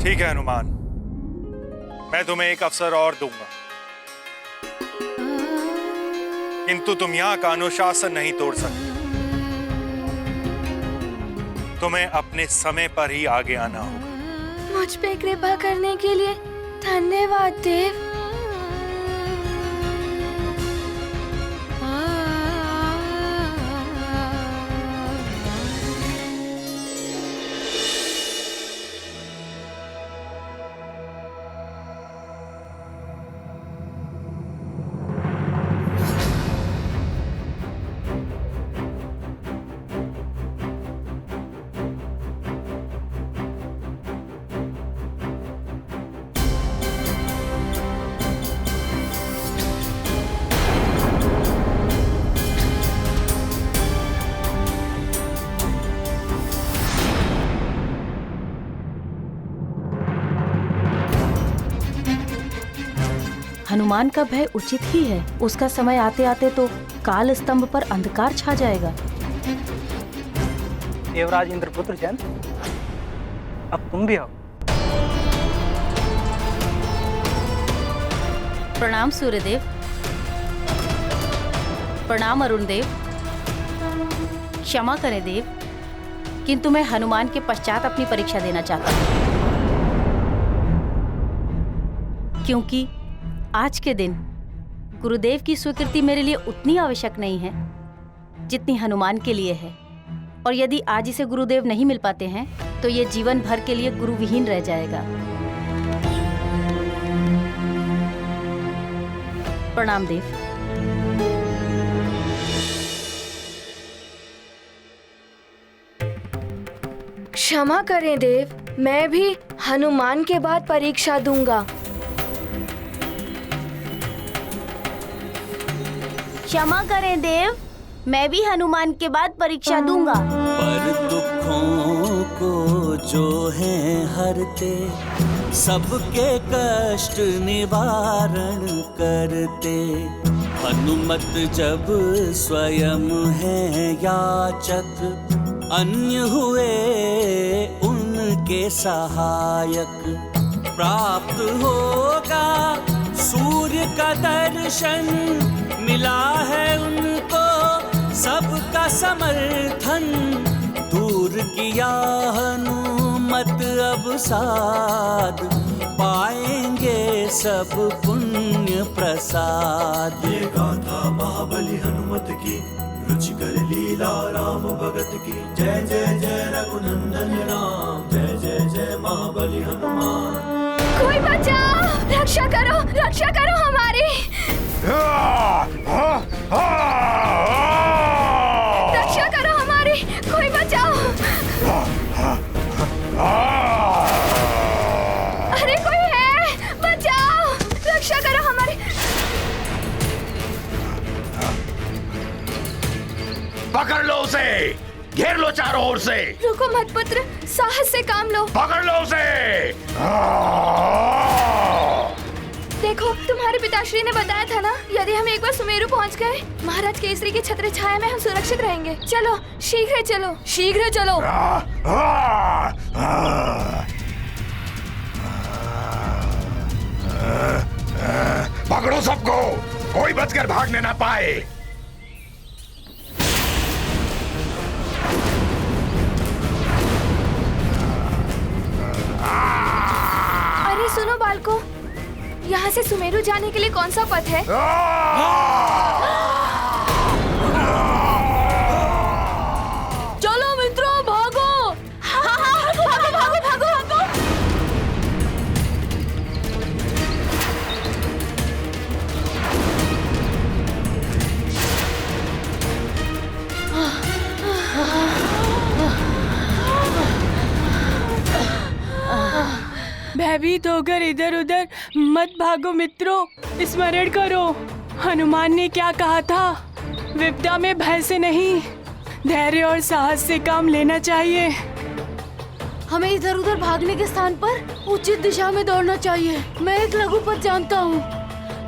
ठीक है हनुमान, मैं तुम्हें एक अवसर और दूंगा, किंतु तुम यहाँ का अनुशासन नहीं तोड़ सकते। तुम्हें अपने समय पर ही आगे आना होगा। मुझ पे कृपा करने के लिए धन्यवाद देव। हनुमान का भय उचित ही है। उसका समय आते आते तो काल स्तंभ पर अंधकार छा जाएगा। देवराज इंद्रपुत्र जन, अब तुम भी आओ। प्रणाम सूर्यदेव। प्रणाम अरुण देव। क्षमा करें देव, किंतु मैं हनुमान के पश्चात अपनी परीक्षा देना चाहता हूँ, क्योंकि आज के दिन गुरुदेव की स्वीकृति मेरे लिए उतनी आवश्यक नहीं है जितनी हनुमान के लिए है। और यदि आज इसे गुरुदेव नहीं मिल पाते हैं तो ये जीवन भर के लिए गुरुविहीन रह जाएगा। प्रणाम देव। क्षमा करें देव, मैं भी हनुमान के बाद परीक्षा दूंगा। क्षमा करें देव, मैं भी हनुमान के बाद परीक्षा दूंगा। पर दुखों को जो है हरते, सबके कष्ट निवारण करते। हनुमत जब स्वयं है याचक, अन्य हुए उनके सहायक। प्राप्त होगा सूर्य का दर्शन, मिला है उनको सबका समर्थन। दूर किया हनुमत अब साध, पाएंगे सब पुण्य प्रसाद। ये गाथा महाबली हनुमत की, रुचिकर लीला राम भगत की। जय जय जय रघुनंदन राम, जय जय जय महाबली हनुमान। कोई बचाओ, रक्षा करो हमारी। रक्षा करो हमारी, कोई बचाओ। अरे कोई है, बचाओ, रक्षा करो हमारी। पकड़ लो उसे, घेर लो चारों ओर से। रुको मत पुत्र, साहस से काम लो। पकड़ लो उसे। देखो, तुम्हारे पिताश्री ने बताया था ना, यदि हम एक बार सुमेरु पहुंच गए, महाराज केसरी की छत्र छाया में हम सुरक्षित रहेंगे। चलो, शीघ्र चलो, शीघ्र चलो। पकड़ो सबको, कोई बचकर भागने ना पाए। अरे सुनो बालको, यहाँ से सुमेरु जाने के लिए कौन सा पथ है? चलो मित्रों, भागो। भागो भागो भागो भागो। भयभीत होकर इधर उधर मत भागो मित्रों, स्मरण करो हनुमान ने क्या कहा था। विपदा में भय से नहीं, धैर्य और साहस से काम लेना चाहिए। हमें इधर उधर भागने के स्थान पर उचित दिशा में दौड़ना चाहिए। मैं एक लघु पथ जानता हूँ,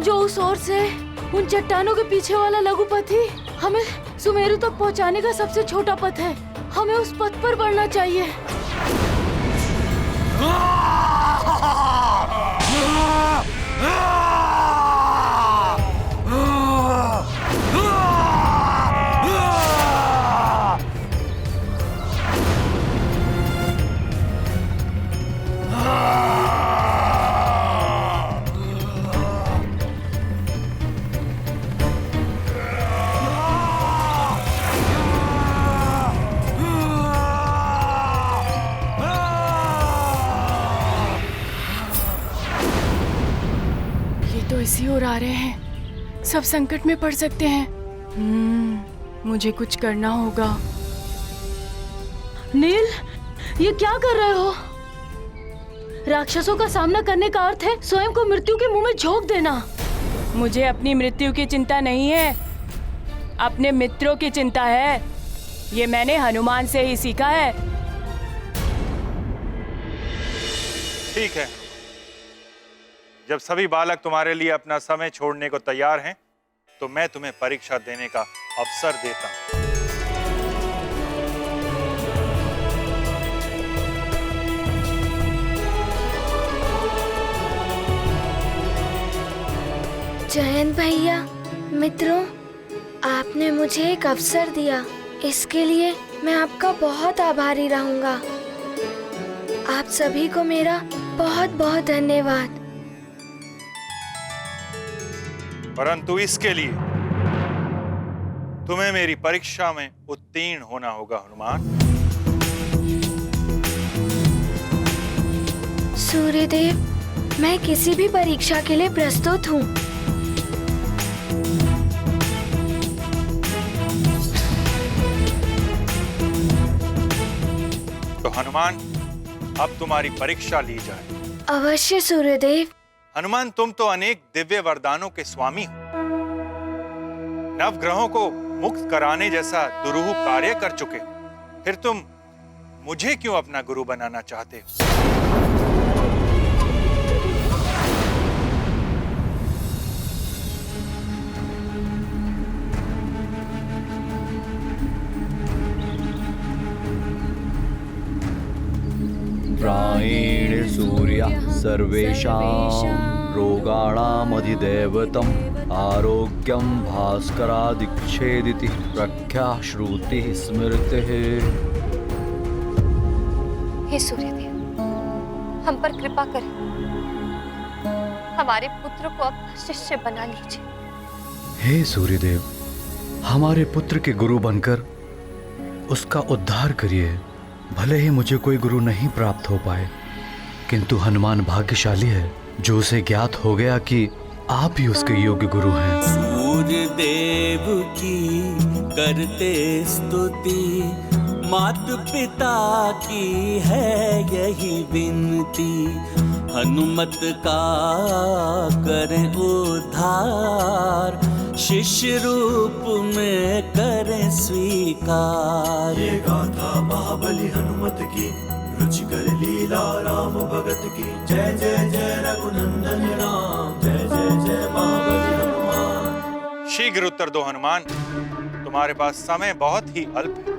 जो उस ओर से उन चट्टानों के पीछे वाला लघु पथ ही हमें सुमेरु तक पहुँचाने का सबसे छोटा पथ है। हमें उस पथ पर बढ़ना चाहिए। इसी ओर आ रहे हैं। सब संकट में पड़ सकते हैं। मुझे कुछ करना होगा। नील, ये क्या कर रहे हो? राक्षसों का सामना करने का अर्थ है स्वयं को मृत्यु के मुंह में झोंक देना। मुझे अपनी मृत्यु की चिंता नहीं है, अपने मित्रों की चिंता है। ये मैंने हनुमान से ही सीखा है। ठीक है, जब सभी बालक तुम्हारे लिए अपना समय छोड़ने को तैयार हैं, तो मैं तुम्हें परीक्षा देने का अवसर देता हूं। जयंत भैया, मित्रों, आपने मुझे एक अवसर दिया, इसके लिए मैं आपका बहुत आभारी रहूंगा। आप सभी को मेरा बहुत बहुत धन्यवाद। परंतु इसके लिए तुम्हें मेरी परीक्षा में उत्तीर्ण होना होगा हनुमान। सूर्यदेव, मैं किसी भी परीक्षा के लिए प्रस्तुत हूँ। तो हनुमान, अब तुम्हारी परीक्षा ली जाए। अवश्य सूर्यदेव। हनुमान, तुम तो अनेक दिव्य वरदानों के स्वामी हो। नवग्रहों को मुक्त कराने जैसा दुरूह कार्य कर चुके हो। फिर तुम मुझे क्यों अपना गुरु बनाना चाहते हो? प्रायेण सूर्य सर्वेषां रोगाणामधिदैवतम् आरोग्यं भास्करादिच्छेदिति प्रख्याश्रुतिः स्मृतिः। हे सूर्यदेव, हम पर कृपा करें, हमारे पुत्र को अपना शिष्य बना लीजिए। हे सूर्यदेव, हमारे पुत्र के गुरु बनकर उसका उद्धार करिए। भले ही मुझे कोई गुरु नहीं प्राप्त हो पाए, किंतु हनुमान भाग्यशाली है जो उसे ज्ञात हो गया कि आप ही उसके योग्य गुरु हैं। सूर्य देव की करते स्तुति, मात पिता की है यही विनती। हनुमत का करें उद्धार, शिष्य रूप में करें स्वीकार। ये गाथा महाबली हनुमत की, रुचिकर लीला राम भगत की। जय जय जय रघुनंदन राम, जय जय जय महाबली हनुमान। शीघ्र उत्तर दो हनुमान, तुम्हारे पास समय बहुत ही अल्प है।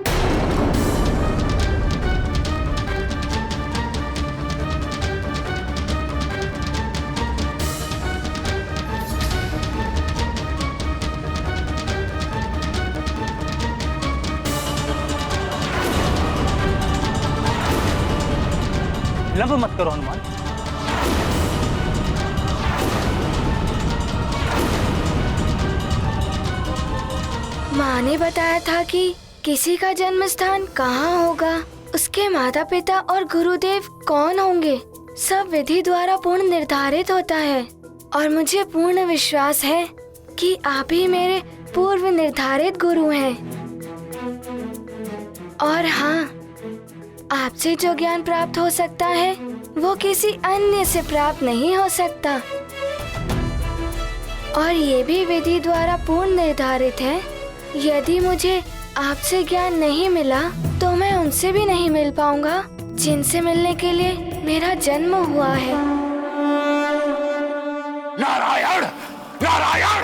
विलंब मत करो हनुमान। माँ ने बताया था कि किसी का जन्म स्थान कहाँ होगा, उसके माता पिता और गुरुदेव कौन होंगे, सब विधि द्वारा पूर्ण निर्धारित होता है। और मुझे पूर्ण विश्वास है कि आप ही मेरे पूर्व निर्धारित गुरु हैं। और हाँ, आपसे जो ज्ञान प्राप्त हो सकता है वो किसी अन्य से प्राप्त नहीं हो सकता। और ये भी विधि द्वारा पूर्ण निर्धारित है। यदि मुझे आपसे ज्ञान नहीं मिला तो मैं उनसे भी नहीं मिल पाऊंगा जिनसे मिलने के लिए मेरा जन्म हुआ है। नारायण, नारायण,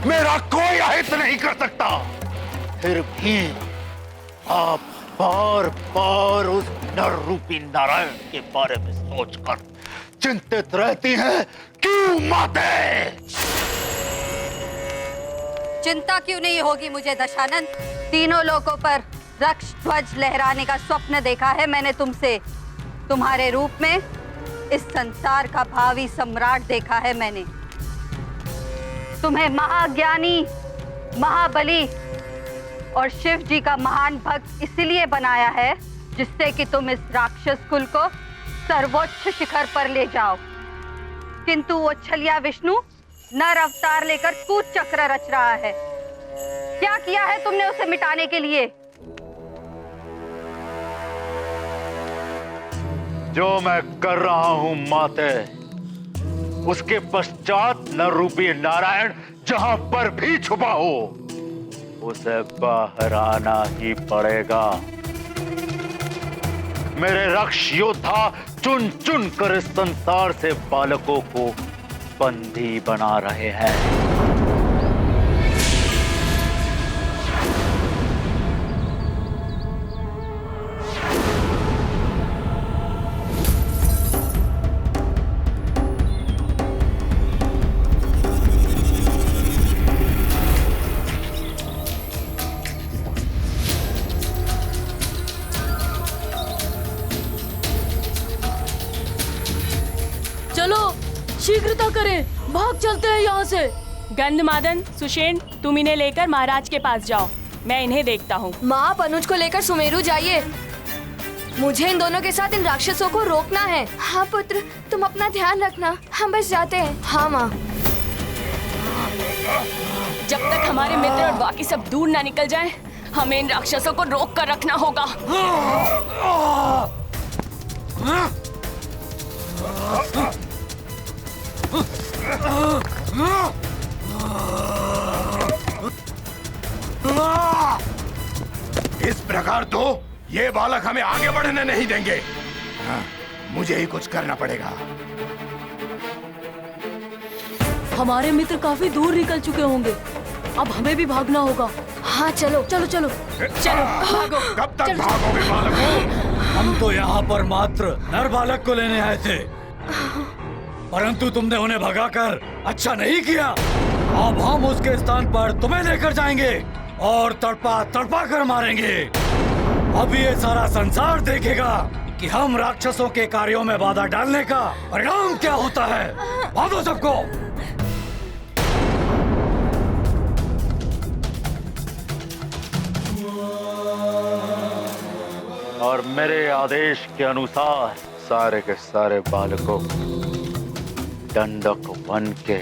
मेरा कोई अहित नहीं कर सकता। फिर भी आप बार बार उस नर रूपी नारायण के बारे में सोचकर चिंतित रहती हैं। क्यों माते? चिंता क्यों नहीं होगी मुझे दशानन? तीनों लोकों पर रक्ष ध्वज लहराने का स्वप्न देखा है मैंने तुमसे। तुम्हारे रूप में इस संसार का भावी सम्राट देखा है मैंने। तुम्हें महाज्ञानी, महाबली और शिव जी का महान भक्त इसलिए बनाया है जिससे कि तुम इस राक्षस कुल को सर्वोच्च शिखर पर ले जाओ। किंतु वो छलिया विष्णु नर अवतार लेकर कूच चक्र रच रहा है। क्या किया है तुमने उसे मिटाने के लिए? जो मैं कर रहा हूं माते, उसके पश्चात नर रूपी नारायण जहां पर भी छुपा हो, उसे बाहर आना ही पड़ेगा। मेरे रक्ष योद्धा चुन चुन कर इस संसार से बालकों को बंदी बना रहे हैं। चलो शीघ्रता करें, भाग चलते हैं यहाँ से। गंधमादन, सुषेण, तुम इन्हें लेकर महाराज के पास जाओ, मैं इन्हें देखता हूँ। माँ, आप अनुज को लेकर सुमेरु जाइए। मुझे इन दोनों के साथ इन राक्षसों को रोकना है। हाँ पुत्र, तुम अपना ध्यान रखना, हम बस जाते हैं। हाँ माँ। जब तक हमारे मित्र और बाकी सब दूर ना निकल जाएं, हमें इन राक्षसों को रोक कर रखना होगा। इस प्रकार तो ये बालक हमें आगे बढ़ने नहीं देंगे। मुझे ही कुछ करना पड़ेगा। हमारे मित्र काफी दूर निकल चुके होंगे, अब हमें भी भागना होगा। हाँ चलो चलो चलो चलो, भागो। कब तक भागोगे बालकों? हम तो यहाँ पर मात्र नर बालक को लेने आए थे, परंतु तुमने उन्हें भगाकर अच्छा नहीं किया। अब हम उसके स्थान पर तुम्हें लेकर जाएंगे और तड़पा तड़पा कर मारेंगे। अब ये सारा संसार देखेगा कि हम राक्षसों के कार्यों में बाधा डालने का परिणाम क्या होता है। भागो सबको। और मेरे आदेश के अनुसार सारे के सारे बालकों दंडक वन के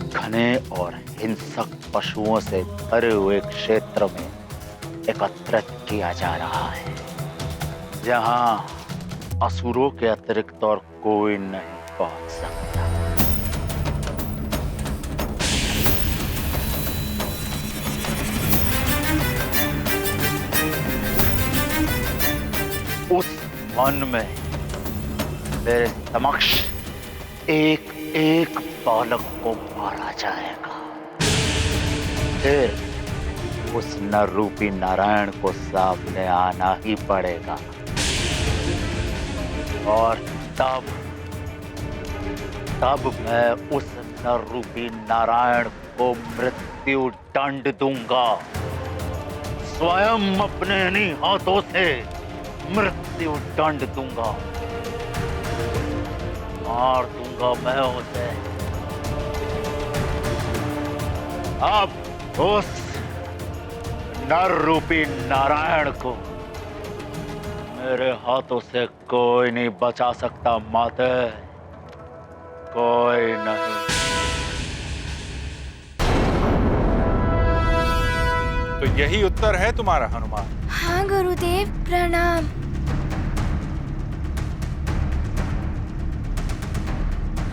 घने और हिंसक पशुओं से भरे हुए क्षेत्र में एकत्रित किया जा रहा है, जहां असुरों के अतिरिक्त और कोई नहीं पहुंच सकता। उस वन में मेरे समक्ष एक एक बालक को मारा जाएगा। फिर उस नर रूपी नारायण को सामने आना ही पड़ेगा और तब मैं उस नर रूपी नारायण को मृत्यु दंड दूंगा। स्वयं अपने इन्हीं हाथों से मृत्यु दंड दूंगा, मार दूंगा मैं उसे। अब उस नर रूपी नारायण को मेरे हाथों से कोई नहीं बचा सकता माते, कोई नहीं। तो यही उत्तर है तुम्हारा हनुमान? हाँ गुरुदेव, प्रणाम।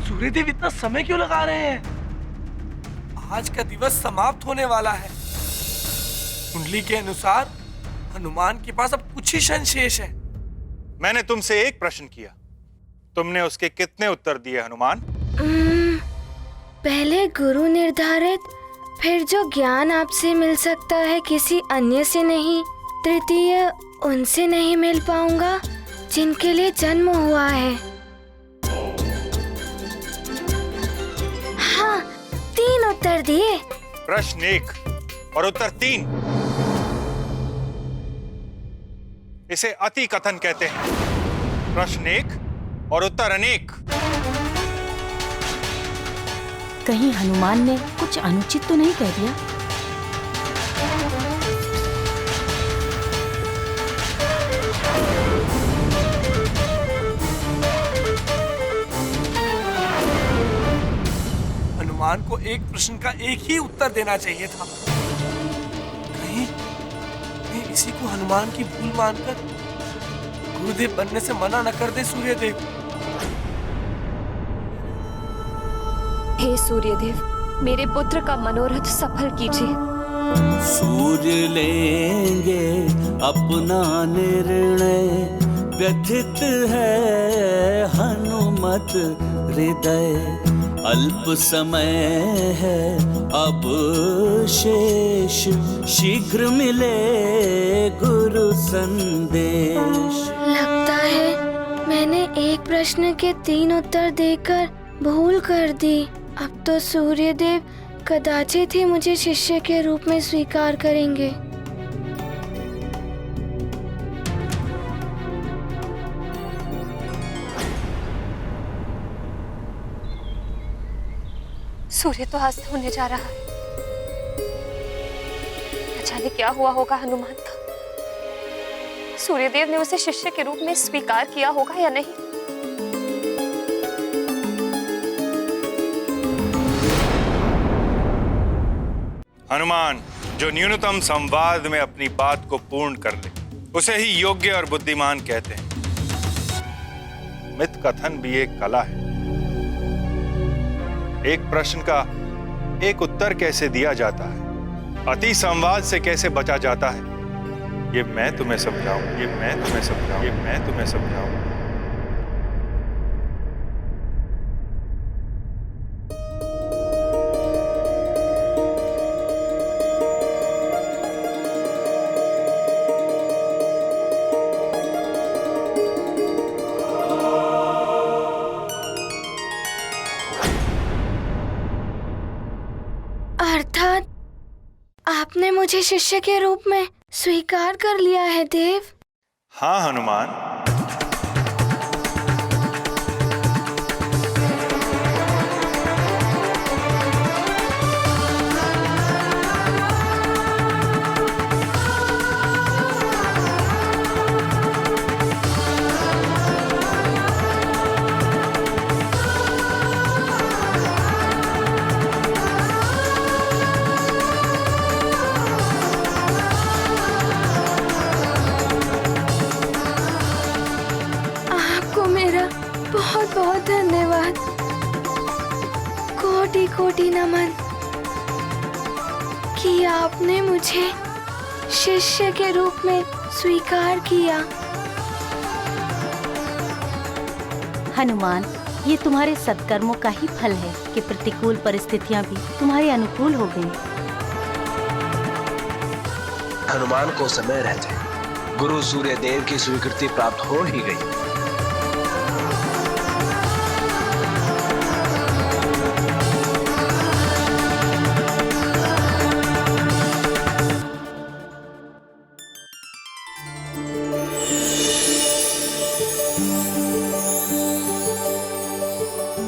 सूर्यदेव इतना समय क्यों लगा रहे हैं? आज का दिवस समाप्त होने वाला है। कुंडली के अनुसार हनुमान के पास अब कुछ ही क्षण शेष है। मैंने तुमसे एक प्रश्न किया, तुमने उसके कितने उत्तर दिए हनुमान? पहले गुरु निर्धारित, फिर जो ज्ञान आपसे मिल सकता है किसी अन्य से नहीं, तृतीय उनसे नहीं मिल पाऊंगा जिनके लिए जन्म हुआ है। हाँ, 3 उत्तर दिए। प्रश्न 1 और उत्तर 3, इसे अति कथन कहते हैं। प्रश्न 1 और उत्तर अनेक। कहीं हनुमान ने कुछ अनुचित तो नहीं कह दिया? हनुमान हनुमान को एक प्रश्न का एक ही उत्तर देना चाहिए था। कहीं इसी को हनुमान की भूल मानकर गुरुदेव बनने से मना न कर दे सूर्यदेव। हे सूर्यदेव, मेरे पुत्र का मनोरथ सफल कीजिए। सूर्य लेंगे अपना निर्णय, व्यथित है हनुमत हृदय। अल्प समय है अब शेष, शीघ्र मिले गुरु संदेश। लगता है मैंने एक प्रश्न के 3 उत्तर देकर भूल कर दी। अब तो सूर्यदेव कदाचित ही मुझे शिष्य के रूप में स्वीकार करेंगे। सूर्य तो अस्त होने जा रहा है। न जाने क्या हुआ होगा हनुमान का। सूर्यदेव ने उसे शिष्य के रूप में स्वीकार किया होगा या नहीं। हनुमान जो न्यूनतम संवाद में अपनी बात को पूर्ण कर ले, उसे ही योग्य और बुद्धिमान कहते हैं। मिथ कथन भी एक कला है। एक प्रश्न का एक उत्तर कैसे दिया जाता है, अति संवाद से कैसे बचा जाता है, ये मैं तुम्हें समझाऊं, ये मैं तुम्हें समझाऊं, ये मैं तुम्हें समझाऊं। अर्थात आपने मुझे शिष्य के रूप में स्वीकार कर लिया है देव। हाँ हनुमान, बहुत बहुत धन्यवाद। कोटि कोटि नमन कि आपने मुझे शिष्य के रूप में स्वीकार किया। हनुमान, ये तुम्हारे सत्कर्मों का ही फल है कि प्रतिकूल परिस्थितियां भी तुम्हारे अनुकूल हो गई। हनुमान को समय रहते गुरु सूर्यदेव की स्वीकृति प्राप्त हो ही गई।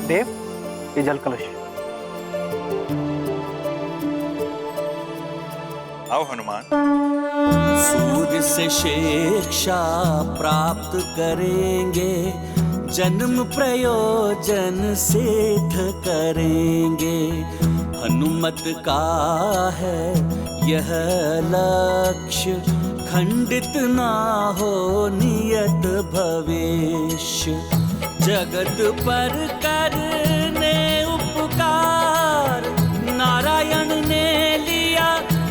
देव, ये जल कलश। आओ हनुमान। सूर्य से शिक्षा प्राप्त करेंगे, जन्म प्रयोजन सिद्ध करेंगे। हनुमत का है यह लक्ष्य, खंडित ना हो नियत भविष्य। जगत पर करने उपकार, नारायण ने लिया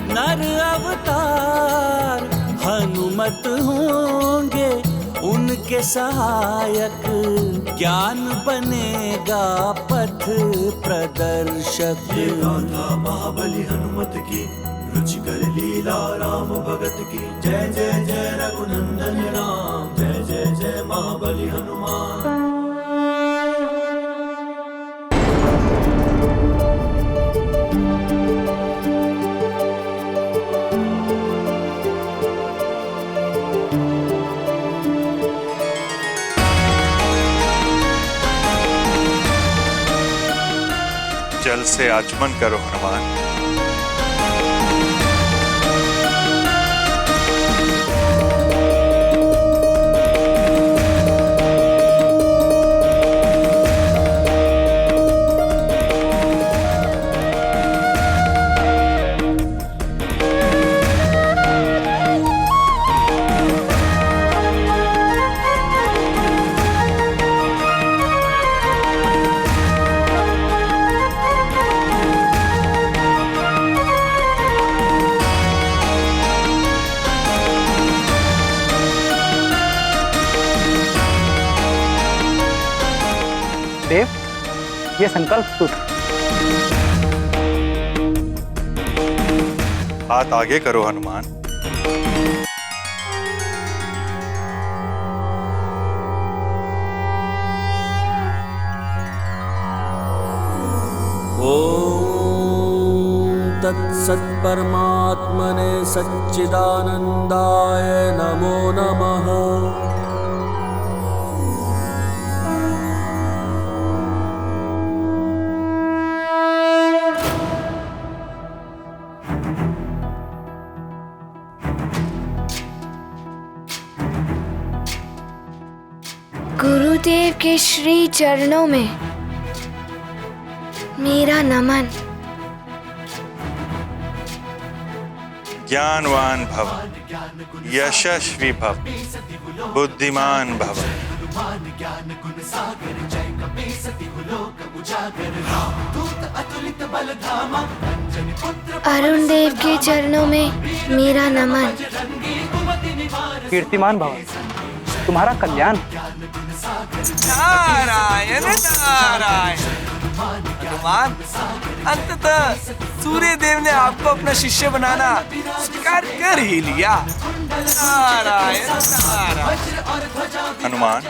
नर अवतार। हनुमत होंगे उनके सहायक, ज्ञान बनेगा पथ प्रदर्शक। ये गाथा महाबली हनुमत की, रुचिकर लीला राम भगत की। जय जय जय रघुनंदन राम, जय जय जय महाबली हनुमान। जल से आचमन करो हनुमान। देव, ये संकल्प सूत्र। हाथ आगे करो हनुमान। ॐ तत्सत्परमात्मने सच्चिदानन्दाय नमो नमः। गुरुदेव के श्री चरणों में मेरा नमन। ज्ञानवान भव, यशस्वी भव, बुद्धिमान भव। अरुण देव के चरणों में मेरा नमन। कीर्तिमान भव, तुम्हारा कल्याण। नारायण नारायण। हनुमान, अंततः सूर्य देव ने आपको अपना शिष्य बनाना स्वीकार कर ही लिया। नारायण नारायण। हनुमान,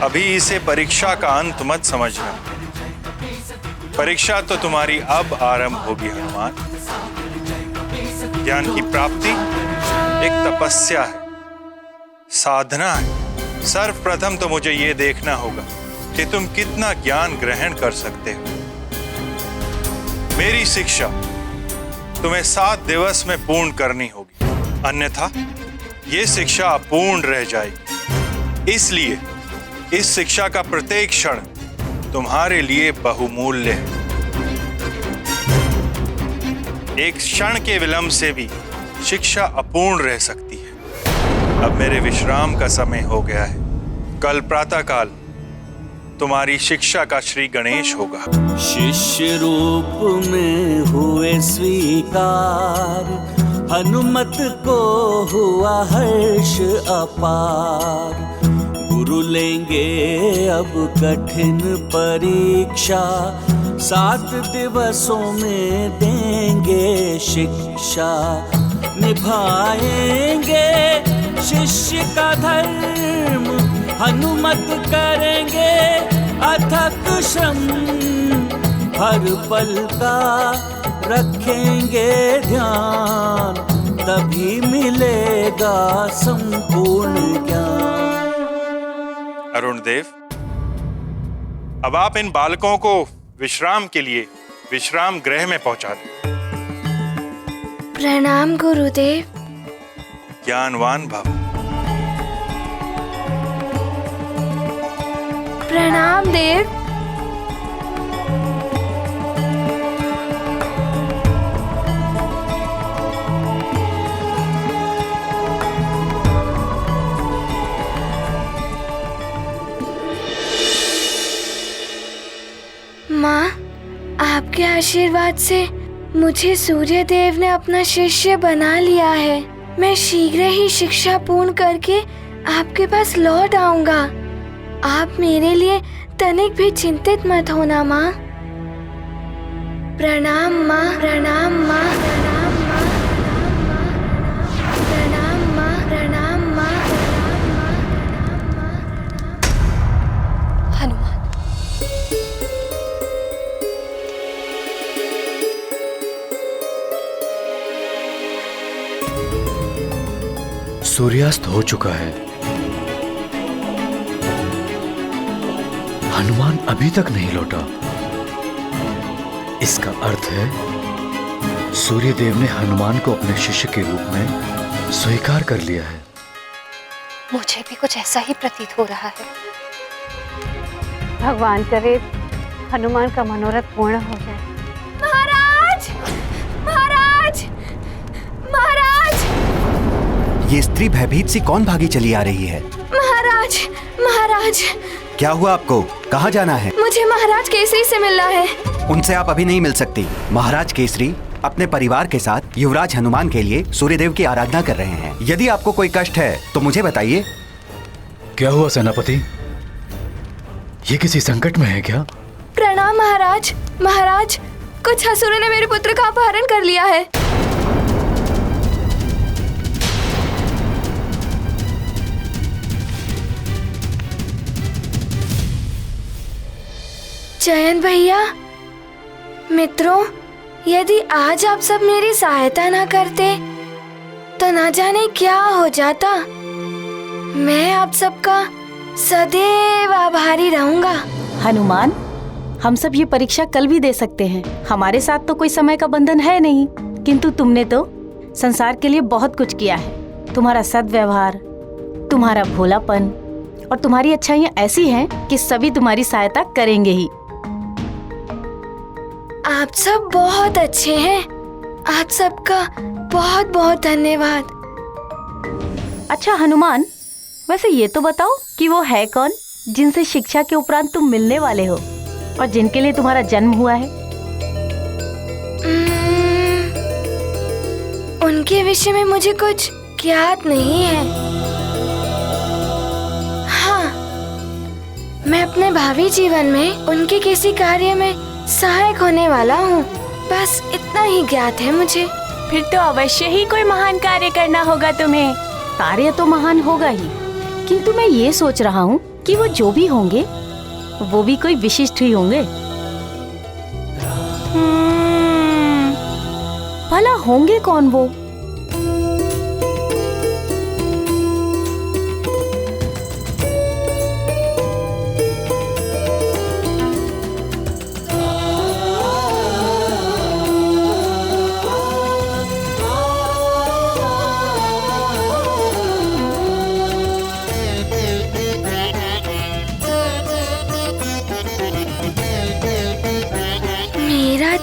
अभी इसे परीक्षा का अंत मत समझना। परीक्षा तो तुम्हारी अब आरंभ होगी हनुमान। ज्ञान की प्राप्ति एक तपस्या है, साधना है। सर्वप्रथम तो मुझे ये देखना होगा कि तुम कितना ज्ञान ग्रहण कर सकते हो। मेरी शिक्षा तुम्हें 7 दिवस में पूर्ण करनी होगी, अन्यथा ये शिक्षा अपूर्ण रह जाएगी। इसलिए इस शिक्षा का प्रत्येक क्षण तुम्हारे लिए बहुमूल्य है। एक क्षण के विलंब से भी शिक्षा अपूर्ण रह सकती है। अब मेरे विश्राम का समय हो गया है। कल प्रातःकाल तुम्हारी शिक्षा का श्री गणेश होगा। शिष्य रूप में हुए स्वीकार, हनुमत को हुआ हर्ष अपार। गुरु लेंगे अब कठिन परीक्षा, 7 दिवसों में देंगे शिक्षा। निभाएंगे शिष्य का धर्म, हनुमत करेंगे अथक श्रम। हर पल का रखेंगे ध्यान, तभी मिलेगा संपूर्ण ज्ञान। अरुण देव, अब आप इन बालकों को विश्राम के लिए विश्राम गृह में पहुंचा दें। प्रणाम गुरुदेव। ज्ञानवान भव। प्रणाम देव। माँ, आपके आशीर्वाद से मुझे सूर्य देव ने अपना शिष्य बना लिया है। मैं शीघ्र ही शिक्षा पूर्ण करके आपके पास लौट आऊंगा। आप मेरे लिए तनिक भी चिंतित मत होना माँ। प्रणाम माँ, प्रणाम माँ, प्रणाम माँ, प्रणाम माँ, प्रणाम माँ। हनुमान, सूर्यास्त हो चुका है। हनुमान अभी तक नहीं लौटा। इसका अर्थ है सूर्यदेव ने हनुमान को अपने शिष्य के रूप में स्वीकार कर लिया है। मुझे भी कुछ ऐसा ही प्रतीत हो रहा है। भगवान करे हनुमान का मनोरथ पूर्ण हो जाए। महाराज, महाराज, महाराज! ये स्त्री भयभीत सी कौन भागी चली आ रही है? महाराज, महाराज! क्या हुआ आपको? कहाँ जाना है? मुझे महाराज केसरी से मिलना है। उनसे आप अभी नहीं मिल सकती। महाराज केसरी अपने परिवार के साथ युवराज हनुमान के लिए सूर्यदेव की आराधना कर रहे हैं। यदि आपको कोई कष्ट है तो मुझे बताइए। क्या हुआ सेनापति? ये किसी संकट में है क्या? प्रणाम महाराज। महाराज, कुछ असुरों ने मेरे पुत्र का अपहरण कर लिया है। जयंत भैया, मित्रों, यदि आज आप सब मेरी सहायता ना करते तो ना जाने क्या हो जाता। मैं आप सबका सदैव आभारी रहूंगा। हनुमान, हम सब ये परीक्षा कल भी दे सकते हैं। हमारे साथ तो कोई समय का बंधन है नहीं, किंतु तुमने तो संसार के लिए बहुत कुछ किया है। तुम्हारा सद्व्यवहार, तुम्हारा भोलापन और तुम्हारी अच्छाइयाँ ऐसी हैं कि सभी तुम्हारी सहायता करेंगे ही। आप सब बहुत अच्छे हैं। आप सबका बहुत बहुत धन्यवाद। अच्छा हनुमान, वैसे ये तो बताओ कि वो है कौन जिनसे शिक्षा के उपरांत तुम मिलने वाले हो और जिनके लिए तुम्हारा जन्म हुआ है? उनके विषय में मुझे कुछ ज्ञात नहीं है। हाँ, मैं अपने भावी जीवन में उनके किसी कार्य में सहायक होने वाला हूँ, बस इतना ही ज्ञात है मुझे। फिर तो अवश्य ही कोई महान कार्य करना होगा तुम्हें। कार्य तो महान होगा ही, किंतु मैं ये सोच रहा हूँ कि वो जो भी होंगे वो भी कोई विशिष्ट ही होंगे। भला होंगे कौन वो?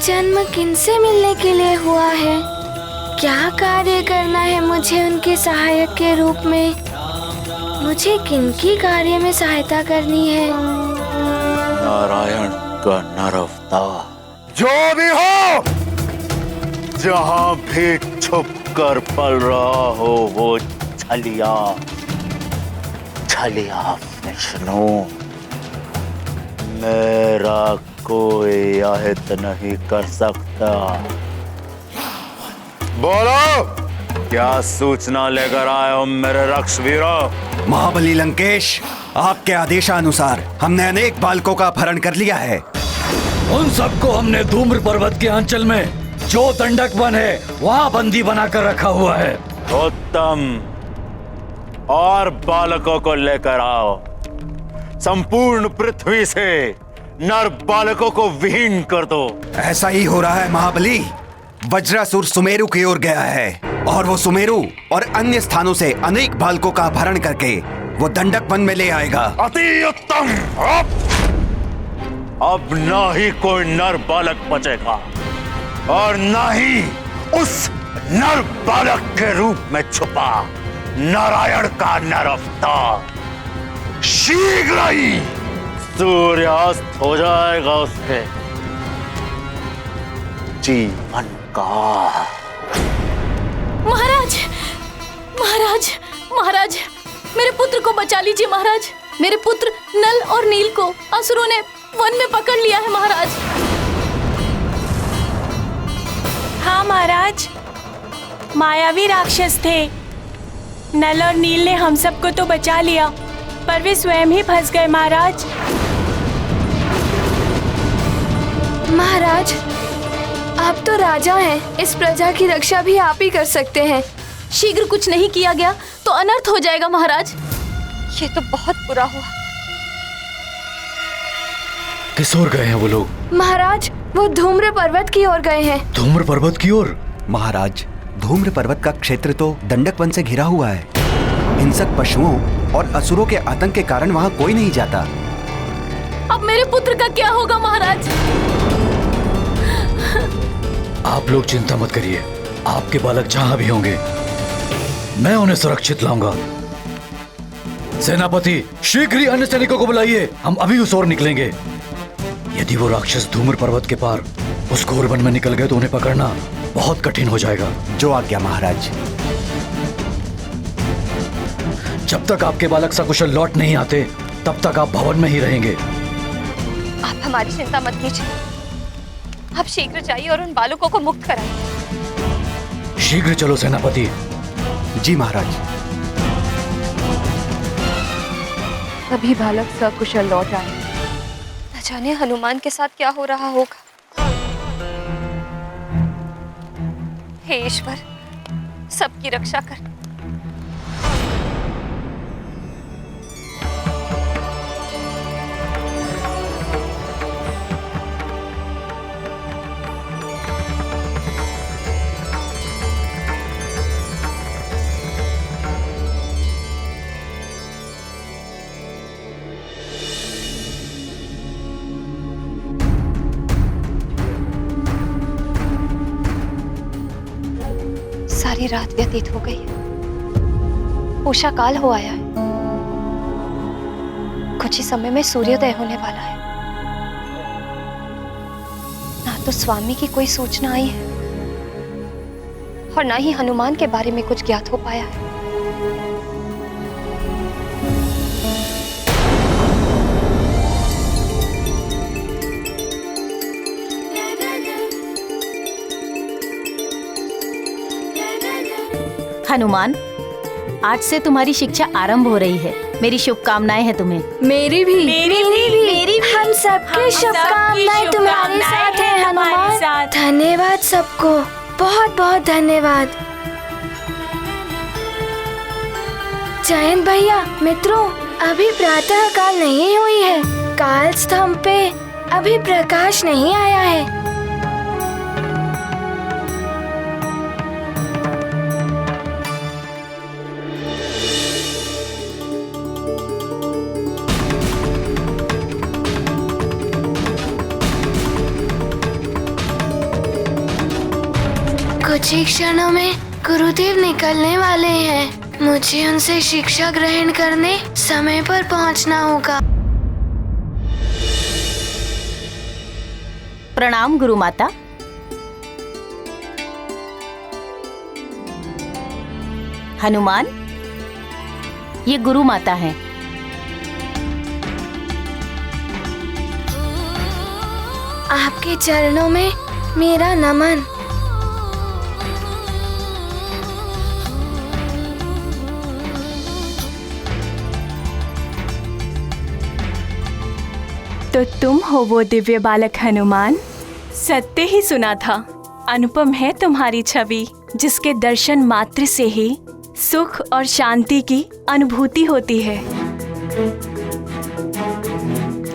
जन्म किनसे मिलने के लिए हुआ है? क्या कार्य करना है मुझे उनके सहायक के रूप में? मुझे किनकी कार्य में सहायता करनी है? नारायण का नर अवतार जो भी हो, जहां भी छुप कर पल रहा हो, वो छलिया विष्णु, मेरा कोई अहित नहीं कर सकता। बोलो, क्या सूचना लेकर आए हो मेरे रक्षवीरों? महाबली लंकेश, आपके आदेशानुसार हमने अनेक बालकों का अपहरण कर लिया है। उन सबको हमने धूम्र पर्वत के अंचल में जो दंडक वन है वहाँ बंदी बनाकर रखा हुआ है। उत्तम, और बालकों को लेकर आओ। संपूर्ण पृथ्वी से नर बालकों को विहीन कर दो। ऐसा ही हो रहा है महाबली। वज्रासुर सुमेरु की ओर गया है और वो सुमेरु और अन्य स्थानों से अनेक बालकों का अपहरण करके वो दंडक वन में ले आएगा। अति उत्तम। अब ना ही कोई नर बालक बचेगा और ना ही उस नर बालक के रूप में छुपा नारायण का नर अवतार। शीघ्र ही सूर्यास्त हो जाएगा उसके जीवन का। महाराज, महाराज, महाराज, मेरे पुत्र को बचा लीजिए महाराज। मेरे पुत्र नल और नील को असुरों ने वन में पकड़ लिया है महाराज। हाँ महाराज, मायावी राक्षस थे। नल और नील ने हम सबको तो बचा लिया, पर वे स्वयं ही फंस गए महाराज। महाराज, आप तो राजा हैं, इस प्रजा की रक्षा भी आप ही कर सकते हैं। शीघ्र कुछ नहीं किया गया तो अनर्थ हो जाएगा महाराज। ये तो बहुत बुरा हुआ। किस ओर गए हैं वो लोग? महाराज, वो धूम्र पर्वत की ओर गए हैं। धूम्र पर्वत की ओर? महाराज, धूम्र पर्वत का क्षेत्र तो दंडक वन से घिरा हुआ है। हिंसक पशुओं और असुरों के आतंक के कारण वहाँ कोई नहीं जाता। अब मेरे पुत्र का क्या होगा महाराज? आप लोग चिंता मत करिए, आपके बालक जहाँ भी होंगे मैं उन्हें सुरक्षित लाऊंगा। सेनापति, शीघ्र ही अन्य सैनिकों को बुलाइए, हम अभी उस ओर निकलेंगे। यदि वो राक्षस धूम्र पर्वत के पार उस घोर वन में निकल गए तो उन्हें पकड़ना बहुत कठिन हो जाएगा। जो आज्ञा महाराज। जब तक आपके बालक सकुशल लौट नहीं आते तब तक आप भवन में ही रहेंगे। आप हमारी चिंता मत कीजिए। आप शीघ्र जाइए और उन बालकों को मुक्त कराइए। शीघ्र चलो सेनापति। जी महाराज। सभी बालक सकुशल लौट आए। न जाने हनुमान के साथ क्या हो रहा होगा। हे ईश्वर, सबकी रक्षा कर। सारी रात व्यतीत हो गई है। उषा काल हो आया है। कुछ ही समय में सूर्योदय होने वाला है। ना तो स्वामी की कोई सूचना आई है और ना ही हनुमान के बारे में कुछ ज्ञात हो पाया है। हनुमान, आज से तुम्हारी शिक्षा आरंभ हो रही है। मेरी शुभकामनाएं हैं तुम्हें। मेरी भी। हम सबकी शुभकामनाएं तुम्हारे साथ हैं हनुमान। धन्यवाद सबको, बहुत बहुत धन्यवाद। जयंत भैया, मित्रों, अभी प्रातः काल नहीं हुई है। काल स्तंभ पे अभी प्रकाश नहीं आया है। कुछ ही क्षणों में गुरुदेव निकलने वाले हैं। मुझे उनसे शिक्षा ग्रहण करने समय पर पहुंचना होगा। प्रणाम गुरु माता। हनुमान, ये गुरु माता हैं। आपके चरणों में मेरा नमन। तो तुम हो वो दिव्य बालक हनुमान। सत्य ही सुना था। अनुपम है तुम्हारी छवि, जिसके दर्शन मात्र से ही सुख और शांति की अनुभूति होती है।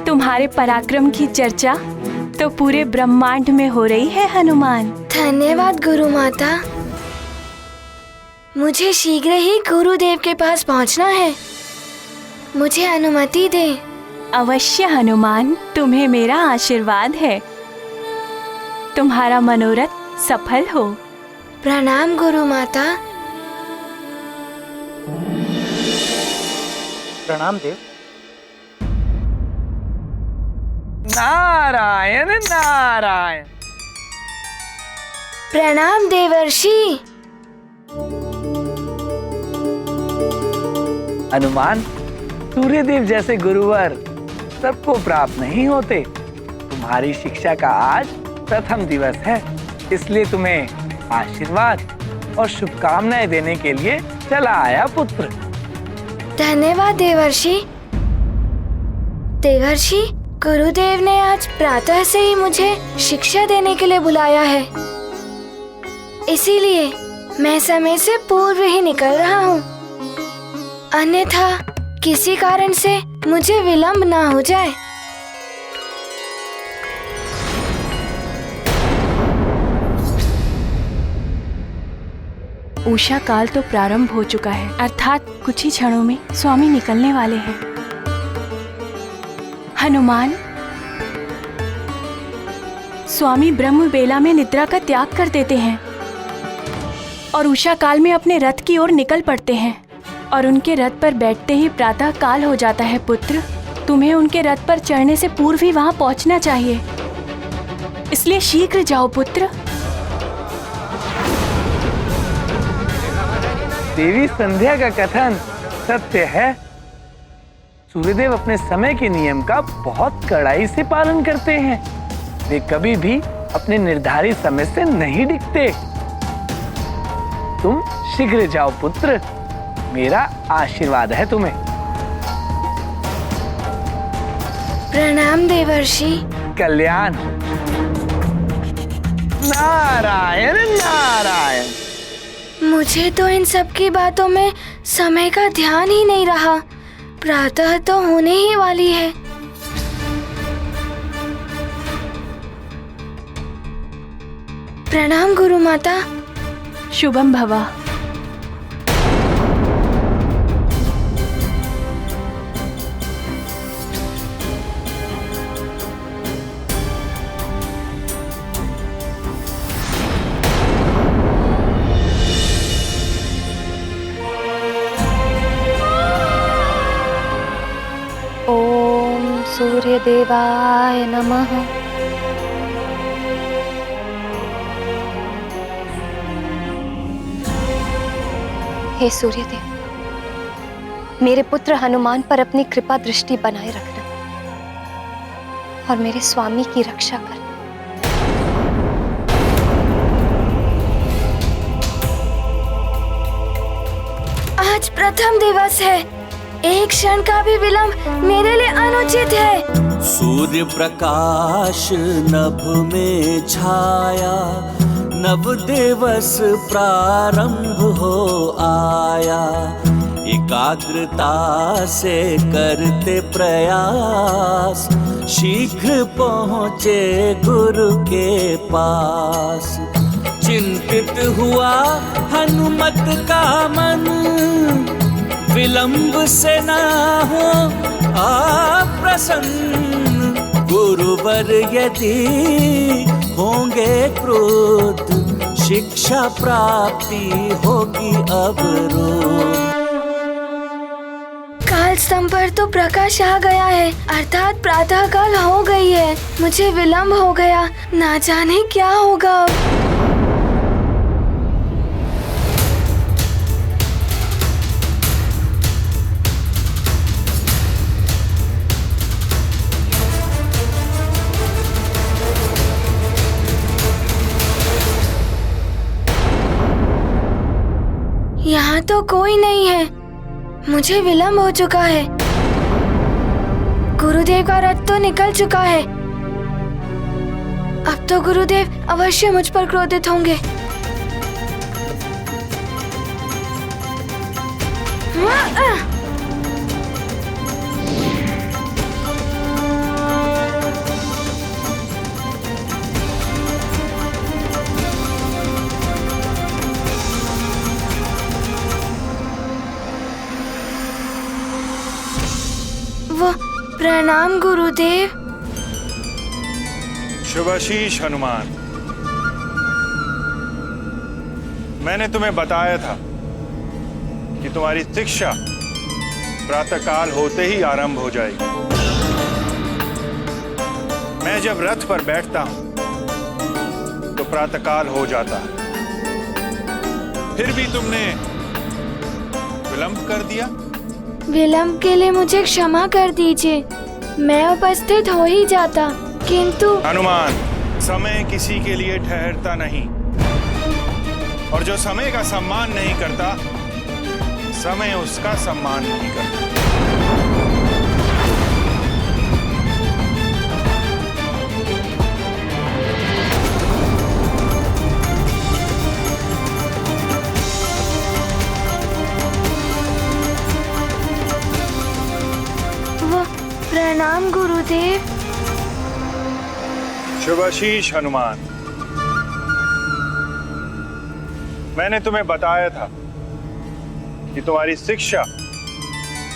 तुम्हारे पराक्रम की चर्चा तो पूरे ब्रह्मांड में हो रही है हनुमान। धन्यवाद गुरु माता। मुझे शीघ्र ही गुरुदेव के पास पहुंचना है। मुझे अनुमति दे। अवश्य हनुमान, तुम्हें मेरा आशीर्वाद है। तुम्हारा मनोरथ सफल हो। प्रणाम गुरु माता। प्रणाम देव। नारायण नारायण। प्रणाम देवर्षि। हनुमान, सूर्यदेव जैसे गुरुवर सबको प्राप्त नहीं होते। तुम्हारी शिक्षा का आज प्रथम दिवस है, इसलिए तुम्हें आशीर्वाद और शुभकामनाएं देने के लिए चला आया पुत्र। धन्यवाद देवर्षि। देवर्षि, गुरुदेव ने आज प्रातः से ही मुझे शिक्षा देने के लिए बुलाया है। इसीलिए मैं समय से पूर्व ही निकल रहा हूँ। अन्यथा किसी कारण से मुझे विलंब ना हो जाए। उषा काल तो प्रारंभ हो चुका है, अर्थात कुछ ही क्षणों में स्वामी निकलने वाले हैं। हनुमान, स्वामी ब्रह्म बेला में निद्रा का त्याग कर देते हैं और उषा काल में अपने रथ की ओर निकल पड़ते हैं। और उनके रथ पर बैठते ही प्रातः काल हो जाता है। पुत्र, तुम्हें उनके रथ पर चढ़ने से पूर्व ही वहां पहुंचना चाहिए, इसलिए शीघ्र जाओ पुत्र। देवी संध्या का कथन सत्य है। सूर्यदेव अपने समय के नियम का बहुत कड़ाई से पालन करते हैं। वे कभी भी अपने निर्धारित समय से नहीं डिगते। तुम शीघ्र जाओ पुत्र, मेरा आशीर्वाद है तुम्हें। प्रणाम देवर्षि। कल्याण। नारायण नारायण। मुझे तो इन सब की बातों में समय का ध्यान ही नहीं रहा। प्रातः तो होने ही वाली है। प्रणाम गुरु माता। शुभम भवा। ओम सूर्यदेवाय नमः। हे सूर्यदेव, मेरे पुत्र हनुमान पर अपनी कृपा दृष्टि बनाए रखना और मेरे स्वामी की रक्षा करना। आज प्रथम दिवस है। एक क्षण का भी विलंब मेरे लिए अनुचित है। सूर्य प्रकाश नभ में छाया, नव दिवस प्रारंभ हो आया। एकाग्रता से करते प्रयास, शीघ्र पहुँचे गुरु के पास। चिंतित हुआ हनुमत का मन, विलंब से ना हो अप्रसन्न। गुरुवर यदि होंगे क्रोध, शिक्षा प्राप्ति होगी अवरोध। काल स्तंभ पर तो प्रकाश आ गया है, अर्थात प्रातः काल हो गई है। मुझे विलंब हो गया, ना जाने क्या होगा अब। यहाँ तो कोई नहीं है। मुझे विलंब हो चुका है। गुरुदेव का रथ तो निकल चुका है। अब तो गुरुदेव अवश्य मुझ पर क्रोधित होंगे। प्रणाम गुरुदेव। शुभाशीष हनुमान, मैंने तुम्हें बताया था कि तुम्हारी शिक्षा प्रातःकाल होते ही आरंभ हो जाएगी। मैं जब रथ पर बैठता हूं तो प्रातःकाल हो जाता है। फिर भी तुमने विलंब कर दिया। विलंब के लिए मुझे क्षमा कर दीजिए। मैं उपस्थित हो ही जाता, किंतु हनुमान, समय किसी के लिए ठहरता नहीं, और जो समय का सम्मान नहीं करता, समय उसका सम्मान नहीं करता। प्रणाम गुरुदेव। शुभाशीष हनुमान, मैंने तुम्हें बताया था कि तुम्हारी शिक्षा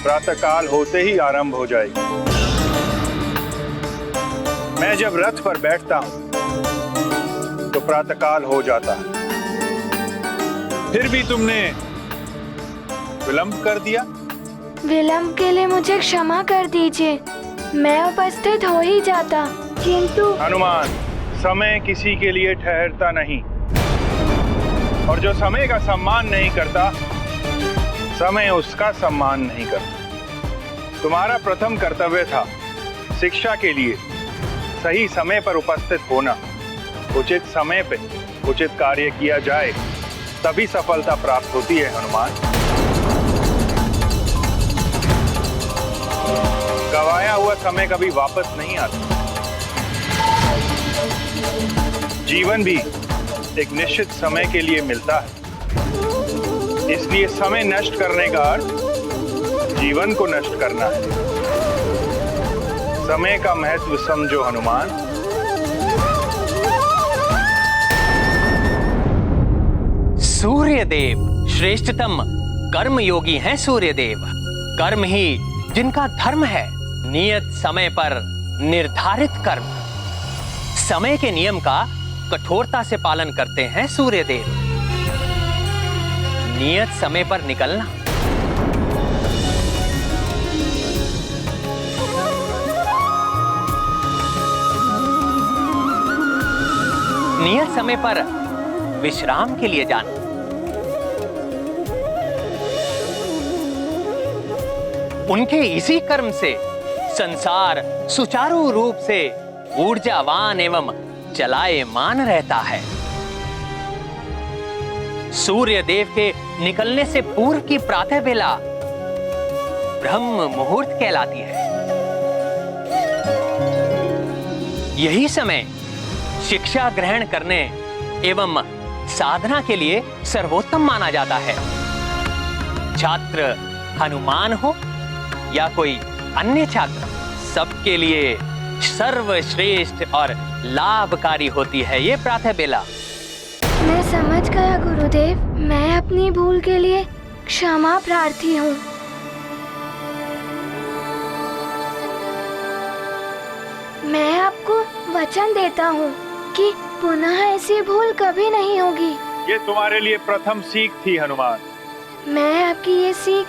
प्रातःकाल होते ही आरंभ हो जाएगी। मैं जब रथ पर बैठता हूं तो प्रातःकाल हो जाता है। फिर भी तुमने विलंब कर दिया। विलंब के लिए मुझे क्षमा कर दीजिए। मैं उपस्थित हो ही जाता, किंतु हनुमान, समय किसी के लिए ठहरता नहीं, और जो समय का सम्मान नहीं करता, समय उसका सम्मान नहीं करता। तुम्हारा प्रथम कर्तव्य था शिक्षा के लिए सही समय पर उपस्थित होना। उचित समय पे उचित कार्य किया जाए तभी सफलता प्राप्त होती है हनुमान। गवाया हुआ समय कभी वापस नहीं आता। जीवन भी एक निश्चित समय के लिए मिलता है, इसलिए समय नष्ट करने का अर्थ जीवन को नष्ट करना है। समय का महत्व समझो हनुमान। सूर्यदेव श्रेष्ठतम कर्म योगी हैं। सूर्यदेव कर्म ही जिनका धर्म है। नियत समय पर निर्धारित कर्म, समय के नियम का कठोरता से पालन करते हैं सूर्यदेव। नियत समय पर निकलना, नियत समय पर विश्राम के लिए जाना, उनके इसी कर्म से संसार सुचारू रूप से ऊर्जावान एवं चलायमान रहता है। सूर्य देव के निकलने से पूर्व की प्रातः बेला ब्रह्म मुहूर्त कहलाती है। यही समय शिक्षा ग्रहण करने एवं साधना के लिए सर्वोत्तम माना जाता है। छात्र हनुमान हो या कोई अन्य छात्र, सबके लिए सर्वश्रेष्ठ और लाभकारी होती है ये प्रातः बेला। मैं समझ गया गुरुदेव, मैं अपनी भूल के लिए क्षमा प्रार्थी हूँ। मैं आपको वचन देता हूँ कि पुनः ऐसी भूल कभी नहीं होगी। ये तुम्हारे लिए प्रथम सीख थी हनुमान। मैं आपकी ये सीख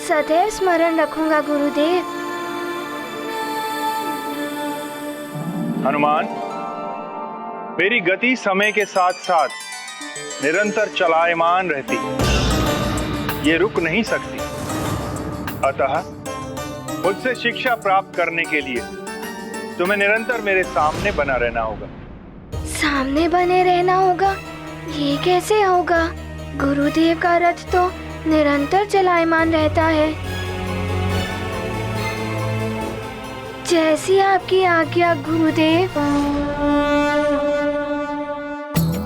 सदैव स्मरण रखूंगा गुरुदेव। हनुमान, मेरी गति समय के साथ साथ निरंतर चलायमान रहती, ये रुक नहीं सकती। अतः मुझसे शिक्षा प्राप्त करने के लिए तुम्हें निरंतर मेरे सामने बना रहना होगा। सामने बने रहना होगा? ये कैसे होगा? गुरुदेव का रथ तो निरंतर चलायमान रहता है। जैसी आपकी आज्ञा गुरुदेव।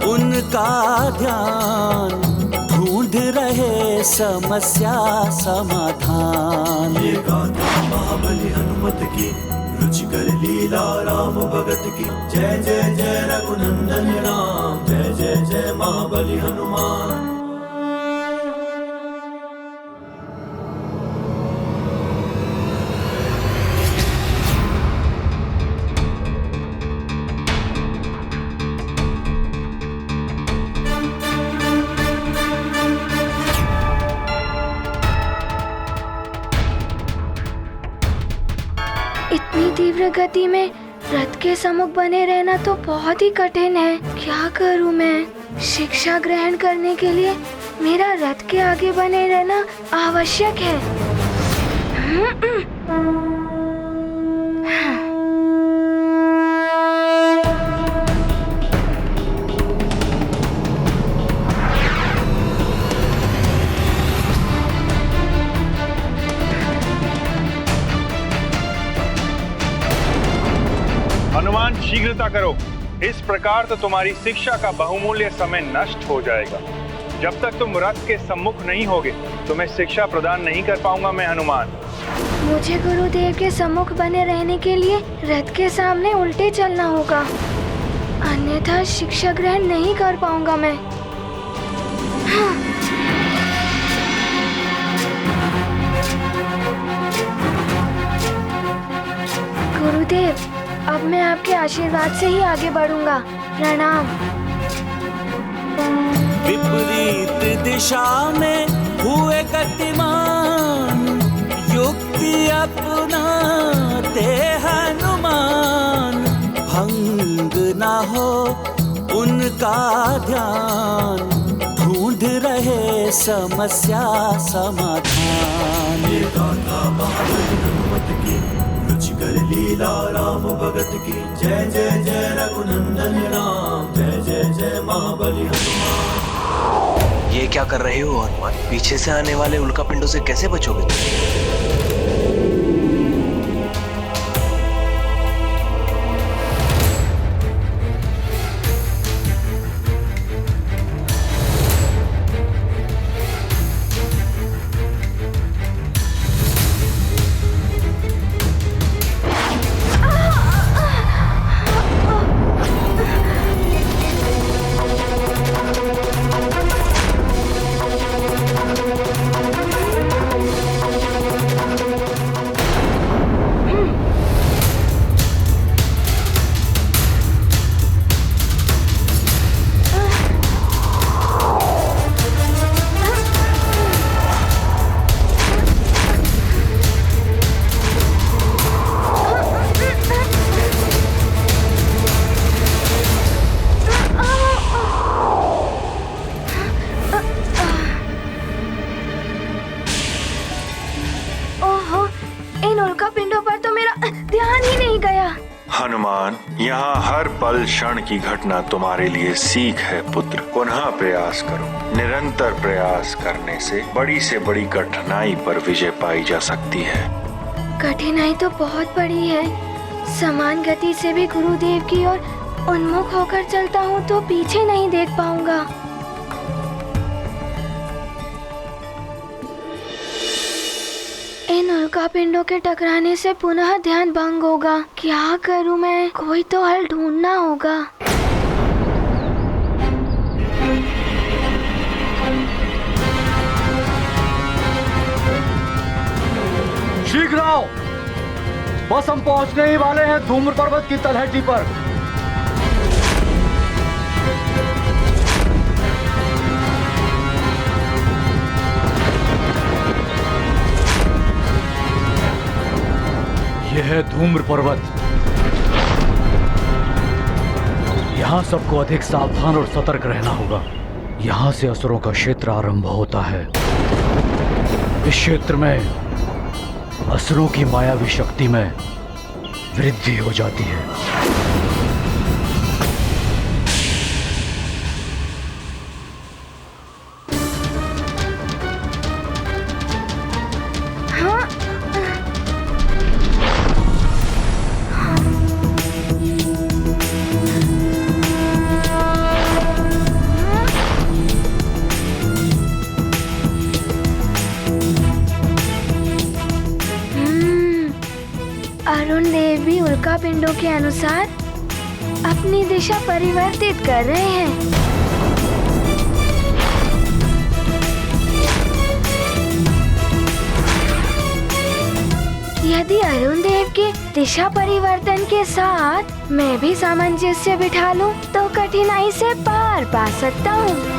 उनका ध्यान ढूंढ रहे समस्या समाधान। ये गाथा महाबली हनुमत की, रुचिकर लीला राम भगत की। जय जय जय रघुनंदन राम, जय जय जय महाबली हनुमान। इतनी तीव्र गति में रथ के सम्मुख बने रहना तो बहुत ही कठिन है। क्या करूं मैं? शिक्षा ग्रहण करने के लिए मेरा रथ के आगे बने रहना आवश्यक है। हनुमान, शीघ्रता करो। इस प्रकार तो तुम्हारी शिक्षा का बहुमूल्य समय नष्ट हो जाएगा। जब तक तुम रथ के सम्मुख नहीं होगे तुम्हें शिक्षा प्रदान नहीं कर पाऊंगा मैं हनुमान। मुझे गुरुदेव के सम्मुख बने रहने के लिए रथ के सामने उल्टे चलना होगा, अन्यथा शिक्षा ग्रहण नहीं कर पाऊंगा मैं। गुरुदेव, अब मैं आपके आशीर्वाद से ही आगे बढ़ूंगा। प्रणाम। विपरीत दिशा में हुए गतिमान, युक्ति अपनाते हनुमान। भंग ना हो उनका ध्यान, ढूंढ रहे समस्या समाधान। हनुमत की, रुचिकर लीला राम भगत की। जय जय जय रघुनंदन राम, जय जय जय महाबली हनुमान। ये क्या कर रहे हो हनुमान? पीछे से आने वाले उल्कापिंडों से कैसे बचोगे तुम? हनुमान, यहाँ हर पल क्षण की घटना तुम्हारे लिए सीख है पुत्र। पुनः प्रयास करो। निरंतर प्रयास करने से बड़ी कठिनाई पर विजय पाई जा सकती है। कठिनाई तो बहुत बड़ी है। समान गति से भी गुरुदेव की ओर उन्मुख होकर चलता हूँ तो पीछे नहीं देख पाऊंगा। इन उल्कापिंडों के टकराने से पुनः ध्यान भंग होगा। क्या करूं मैं? कोई तो हल ढूंढना होगा। शीघ्र आओ, बस हम पहुंचने ही वाले हैं धूम्र पर्वत की तलहटी पर। यह है धूम्र पर्वत। यहाँ सबको अधिक सावधान और सतर्क रहना होगा। यहाँ से असुरों का क्षेत्र आरंभ होता है। इस क्षेत्र में असुरों की मायावी शक्ति में वृद्धि हो जाती है। अरुण देव भी उल्कापिंडों के अनुसार अपनी दिशा परिवर्तित कर रहे हैं। यदि अरुण देव के दिशा परिवर्तन के साथ मैं भी सामंजस्य बिठा लूं, तो कठिनाई से पार पा सकता हूँ।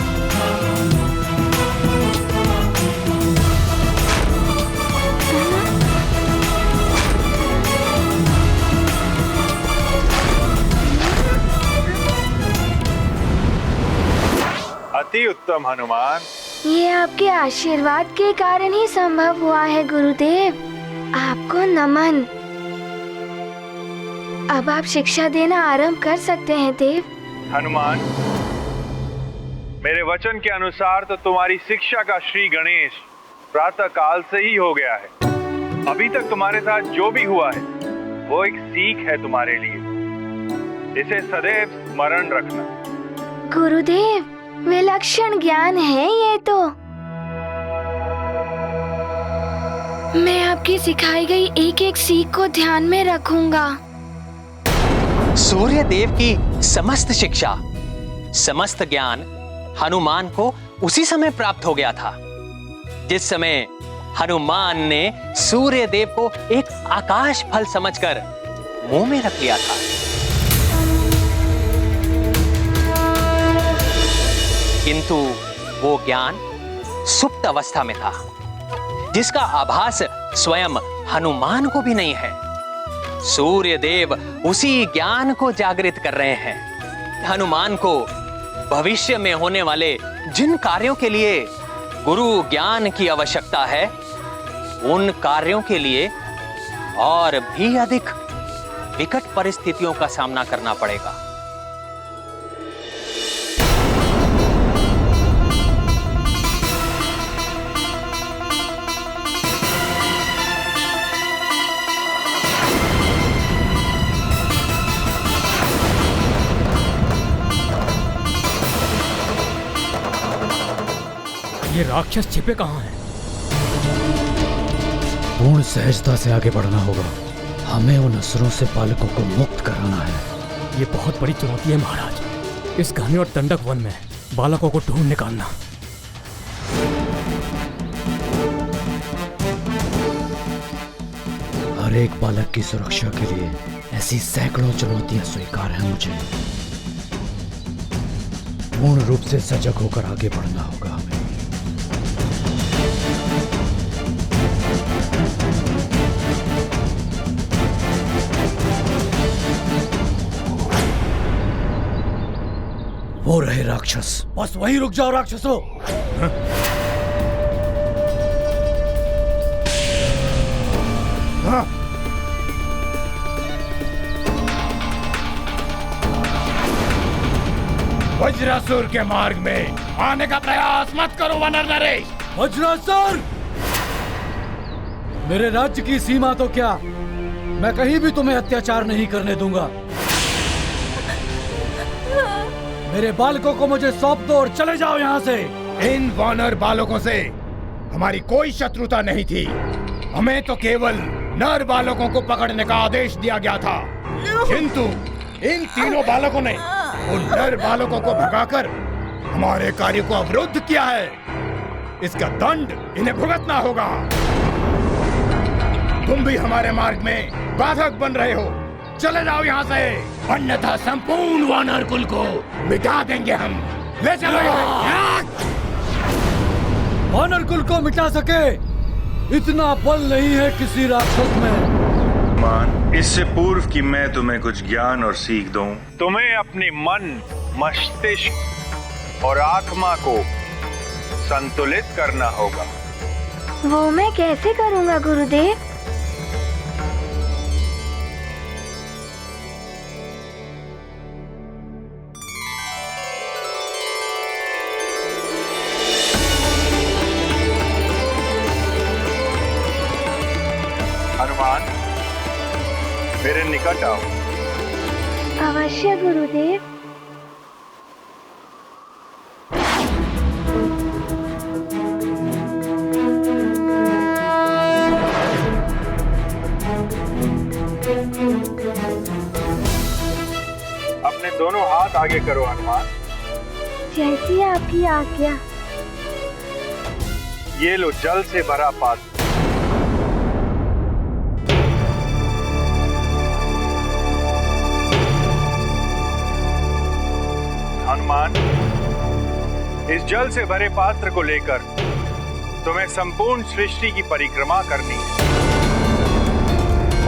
अति उत्तम हनुमान। ये आपके आशीर्वाद के कारण ही संभव हुआ है गुरुदेव। आपको नमन। अब आप शिक्षा देना आरंभ कर सकते हैं देव। हनुमान, मेरे वचन के अनुसार तो तुम्हारी शिक्षा का श्री गणेश प्रातः काल से ही हो गया है। अभी तक तुम्हारे साथ जो भी हुआ है वो एक सीख है तुम्हारे लिए। इसे सदैव स्मरण रखना। गुरुदेव, विलक्षण ज्ञान है ये तो। मैं आपकी सिखाई गई एक एक सीख को ध्यान में रखूंगा। सूर्य देव की समस्त शिक्षा, समस्त ज्ञान हनुमान को उसी समय प्राप्त हो गया था जिस समय हनुमान ने सूर्य देव को एक आकाश फल समझकर मुंह में रख लिया था। किंतु वो ज्ञान सुप्त अवस्था में था, जिसका आभास स्वयं हनुमान को भी नहीं है। सूर्य देव उसी ज्ञान को जागृत कर रहे हैं। हनुमान को भविष्य में होने वाले जिन कार्यों के लिए गुरु ज्ञान की आवश्यकता है, उन कार्यों के लिए और भी अधिक विकट परिस्थितियों का सामना करना पड़ेगा। ये राक्षस छिपे कहाँ हैं? पूर्ण सहजता से आगे बढ़ना होगा। हमें उन असुरों से बालकों को मुक्त कराना है। ये बहुत बड़ी चुनौती है महाराज। इस घने और दंडक वन में बालकों को ढूंढ निकालना। हर एक बालक की सुरक्षा के लिए ऐसी सैकड़ों चुनौतियां स्वीकार हैं मुझे। पूर्ण रूप से सजग होकर आगे बढ़ना होगा हमें। वो रहे राक्षस। बस वहीं रुक जाओ राक्षसों। हाँ। वज्रासुर के मार्ग में आने का प्रयास मत करो वानर नरेश। वज्रासुर! मेरे राज्य की सीमा तो क्या, मैं कहीं भी तुम्हें अत्याचार नहीं करने दूंगा। मेरे बालकों को मुझे सौंप दो और चले जाओ यहाँ से। इन वानर बालकों से हमारी कोई शत्रुता नहीं थी। हमें तो केवल नर बालकों को पकड़ने का आदेश दिया गया था, किंतु इन तीनों बालकों ने उन नर बालकों को भगाकर हमारे कार्य को अवरुद्ध किया है। इसका दंड इन्हें भुगतना होगा। तुम भी हमारे मार्ग में बाधक बन रहे हो, चले जाओ यहाँ से, अन्यथा संपूर्ण वानर कुल को मिटा देंगे हम। ले चलो। वानर कुल को मिटा सके इतना बल नहीं है किसी राक्षस में। मान, इससे पूर्व कि मैं तुम्हें कुछ ज्ञान और सीख दूं, तुम्हें अपने मन, मस्तिष्क और आत्मा को संतुलित करना होगा। वो मैं कैसे करूँगा गुरुदेव? हनुमान, मेरे निकट आओ। अवश्य गुरुदेव। अपने दोनों हाथ आगे करो हनुमान। जैसी आपकी आज्ञा। ये लो जल से भरा पात्र। हनुमान, इस जल से भरे पात्र को लेकर तुम्हें संपूर्ण सृष्टि की परिक्रमा करनी है।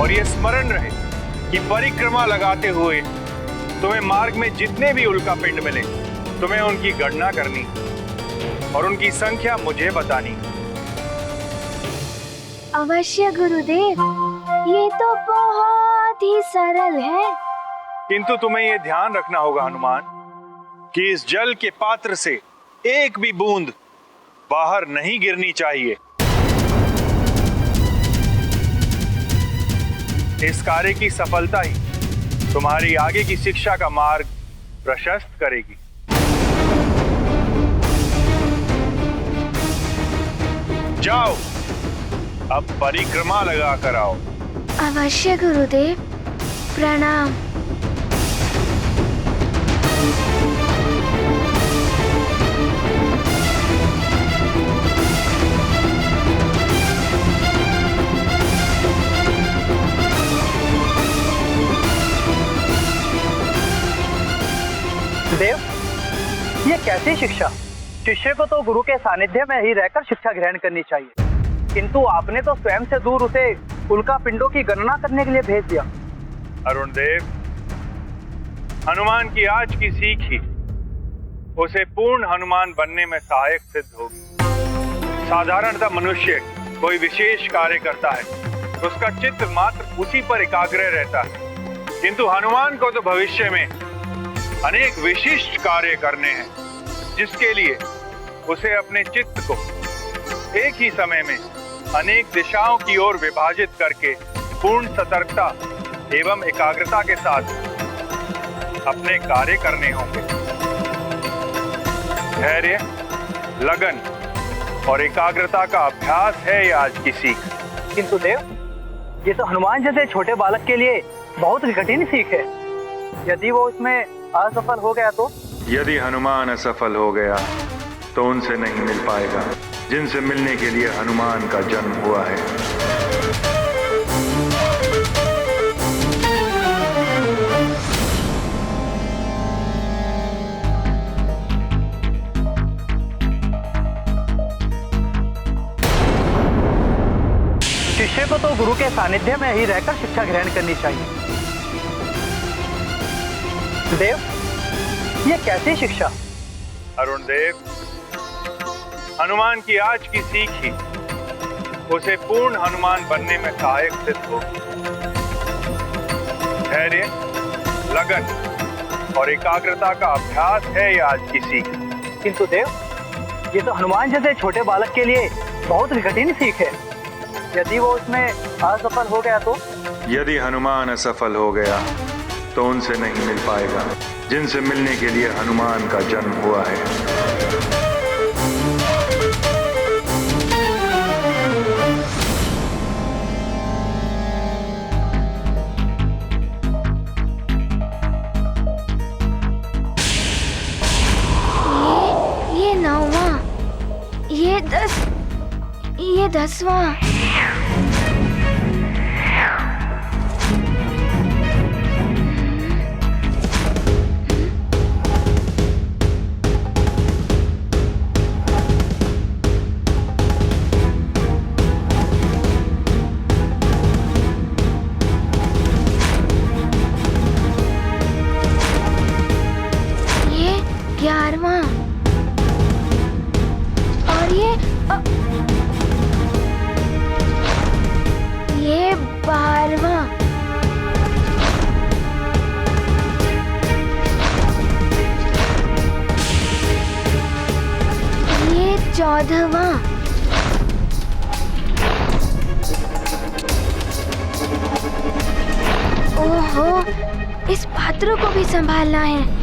और यह स्मरण रहे कि परिक्रमा लगाते हुए तुम्हें मार्ग में जितने भी उल्का पिंड मिले, तुम्हें उनकी गणना करनी और उनकी संख्या मुझे बतानी। अवश्य गुरुदेव, ये तो बहुत ही सरल है। किंतु तुम्हें यह ध्यान रखना होगा हनुमान कि इस जल के पात्र से एक भी बूंद बाहर नहीं गिरनी चाहिए। इस कार्य की सफलता ही तुम्हारी आगे की शिक्षा का मार्ग प्रशस्त करेगी। जाओ, अब परिक्रमा लगा कर आओ। अवश्य गुरुदेव, प्रणाम। देव, ये कैसी शिक्षा? शिष्य को तो गुरु के सानिध्य में ही रहकर शिक्षा ग्रहण करनी चाहिए, किंतु आपने तो स्वयं से दूर उसे उल्का पिंडों की गणना करने के लिए भेज दिया। अरुण देव, हनुमान की आज की सीख ही उसे पूर्ण हनुमान बनने में सहायक सिद्ध होगी। साधारणतः मनुष्य कोई विशेष कार्य करता है उसका चित्त मात्र उसी पर एकाग्र रहता है। किंतु हनुमान को तो भविष्य में अनेक विशिष्ट कार्य करने हैं, जिसके लिए उसे अपने चित्त को एक ही समय में अनेक दिशाओं की ओर विभाजित करके पूर्ण सतर्कता एवं एकाग्रता के साथ अपने कार्य करने होंगे। धैर्य, लगन और एकाग्रता का अभ्यास है ये आज की सीख। किंतु देव, ये तो हनुमान जैसे छोटे बालक के लिए बहुत ही कठिन सीख है। यदि वो उसमें असफल हो गया तो? यदि हनुमान असफल हो गया तो उनसे नहीं मिल पाएगा जिनसे मिलने के लिए हनुमान का जन्म हुआ है। शिष्य को तो गुरु के सानिध्य में ही रहकर शिक्षा ग्रहण करनी चाहिए। देव, ये कैसी शिक्षा? अरुण देव, हनुमान की आज की सीख ही उसे पूर्ण हनुमान बनने में सहायक सिद्ध होगी। धैर्य, लगन और एकाग्रता का अभ्यास है ये आज की सीख। किंतु देव, ये तो हनुमान जैसे छोटे बालक के लिए बहुत ही कठिन सीख है। यदि वो उसमें असफल हो गया तो? यदि हनुमान असफल हो गया तो उनसे नहीं मिल पाएगा जिनसे मिलने के लिए हनुमान का जन्म हुआ है। ये 9वां, ये 10वां। ये 11वां और ये 12वां। ये 14वां। ओहो, इस पात्र को भी संभालना है।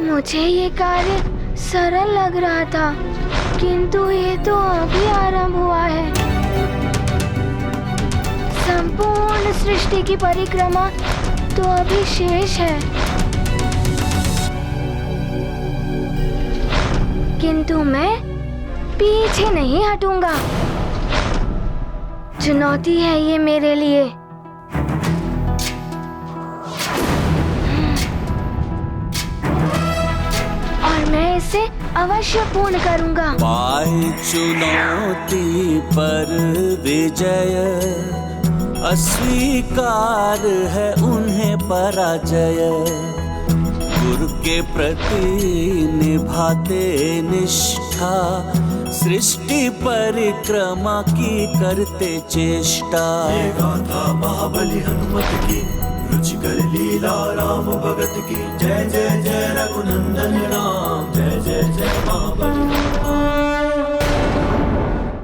मुझे ये कार्य सरल लग रहा था, किंतु ये तो अभी आरंभ हुआ है। संपूर्ण सृष्टि की परिक्रमा तो अभी शेष है, किंतु मैं पीछे नहीं हटूंगा। चुनौती है ये मेरे लिए। मैं इसे अवश्य पूर्ण करूंगा। पाए चुनौती पर विजय, अस्वीकार है उन्हें पराजय। गुरु के प्रति निभाते निष्ठा, सृष्टि परिक्रमा की करते चेष्टा। ये गाथा महाबली हनुमत की, रुचिकर लीला राम भगत की। जय जय जय रघुनंदन राम, जय जय जय महाबली।